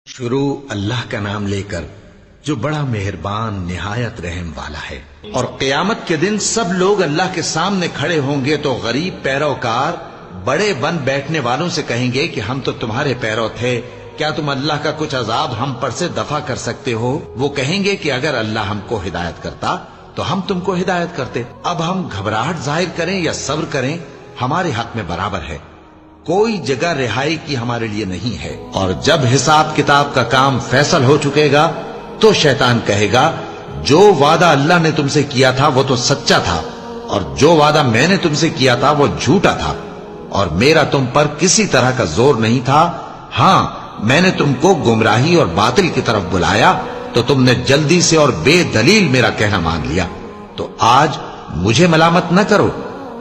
شروع اللہ کا نام لے کر جو بڑا مہربان نہایت رحم والا ہے۔ اور قیامت کے دن سب لوگ اللہ کے سامنے کھڑے ہوں گے تو غریب پیروکار بڑے بن بیٹھنے والوں سے کہیں گے کہ ہم تو تمہارے پیرو تھے، کیا تم اللہ کا کچھ عذاب ہم پر سے دفع کر سکتے ہو؟ وہ کہیں گے کہ اگر اللہ ہم کو ہدایت کرتا تو ہم تم کو ہدایت کرتے۔ اب ہم گھبراہٹ ظاہر کریں یا صبر کریں ہمارے حق میں برابر ہے، کوئی جگہ رہائی کی ہمارے لیے نہیں ہے۔ اور جب حساب کتاب کا کام فیصل ہو چکے گا تو شیطان کہے گا جو وعدہ اللہ نے تم سے کیا تھا وہ تو سچا تھا، اور جو وعدہ میں نے تم سے کیا تھا وہ جھوٹا تھا، اور میرا تم پر کسی طرح کا زور نہیں تھا۔ ہاں، میں نے تم کو گمراہی اور باطل کی طرف بلایا تو تم نے جلدی سے اور بے دلیل میرا کہنا مان لیا۔ تو آج مجھے ملامت نہ کرو،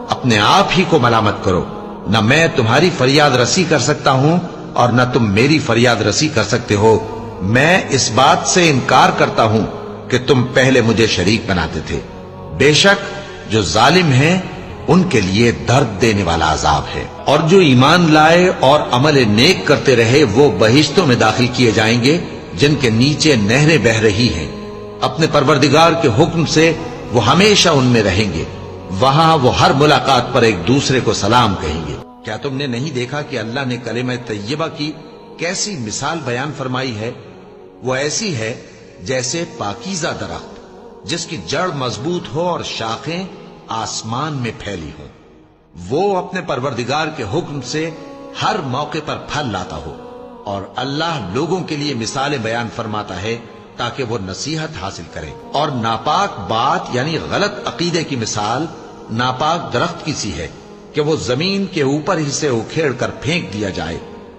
اپنے آپ ہی کو ملامت کرو۔ نہ میں تمہاری فریاد رسی کر سکتا ہوں اور نہ تم میری فریاد رسی کر سکتے ہو۔ میں اس بات سے انکار کرتا ہوں کہ تم پہلے مجھے شریک بناتے تھے۔ بے شک جو ظالم ہیں ان کے لیے درد دینے والا عذاب ہے۔ اور جو ایمان لائے اور عمل نیک کرتے رہے وہ بہشتوں میں داخل کیے جائیں گے جن کے نیچے نہریں بہہ رہی ہیں۔ اپنے پروردگار کے حکم سے وہ ہمیشہ ان میں رہیں گے، وہاں وہ ہر ملاقات پر ایک دوسرے کو سلام کہیں گے۔ کیا تم نے نہیں دیکھا کہ اللہ نے کلمہ طیبہ کی کیسی مثال بیان فرمائی ہے؟ وہ ایسی ہے جیسے پاکیزہ درخت جس کی جڑ مضبوط ہو اور شاخیں آسمان میں پھیلی ہوں، وہ اپنے پروردگار کے حکم سے ہر موقع پر پھل لاتا ہو۔ اور اللہ لوگوں کے لیے مثالیں بیان فرماتا ہے تاکہ وہ نصیحت حاصل کریں۔ اور ناپاک بات یعنی غلط عقیدے کی مثال ناپاک درخت کی سی ہے کہ وہ زمین کے اوپر ہی سے اکھیڑ کر پھینک دیا جائے،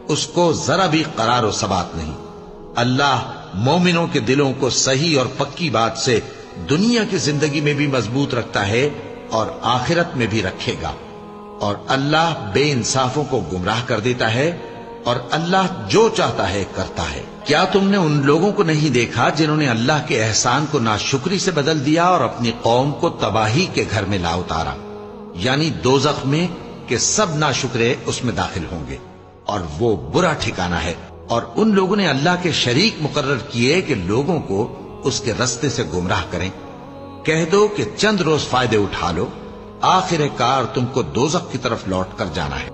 اس کو ذرا بھی قرار و ثبات نہیں۔ اللہ مومنوں کے دلوں کو صحیح اور پکی بات سے دنیا کی زندگی میں بھی مضبوط رکھتا ہے اور آخرت میں بھی رکھے گا۔ اور اللہ بے انصافوں کو گمراہ کر دیتا ہے، اور اللہ جو چاہتا ہے کرتا ہے۔ کیا تم نے ان لوگوں کو نہیں دیکھا جنہوں نے اللہ کے احسان کو ناشکری سے بدل دیا اور اپنی قوم کو تباہی کے گھر میں لا اتارا، یعنی دوزخ میں کہ سب ناشکرے اس میں داخل ہوں گے، اور وہ برا ٹھکانہ ہے۔ اور ان لوگوں نے اللہ کے شریک مقرر کیے کہ لوگوں کو اس کے رستے سے گمراہ کریں۔ کہہ دو کہ چند روز فائدے اٹھا لو، آخر کار تم کو دوزخ کی طرف لوٹ کر جانا ہے۔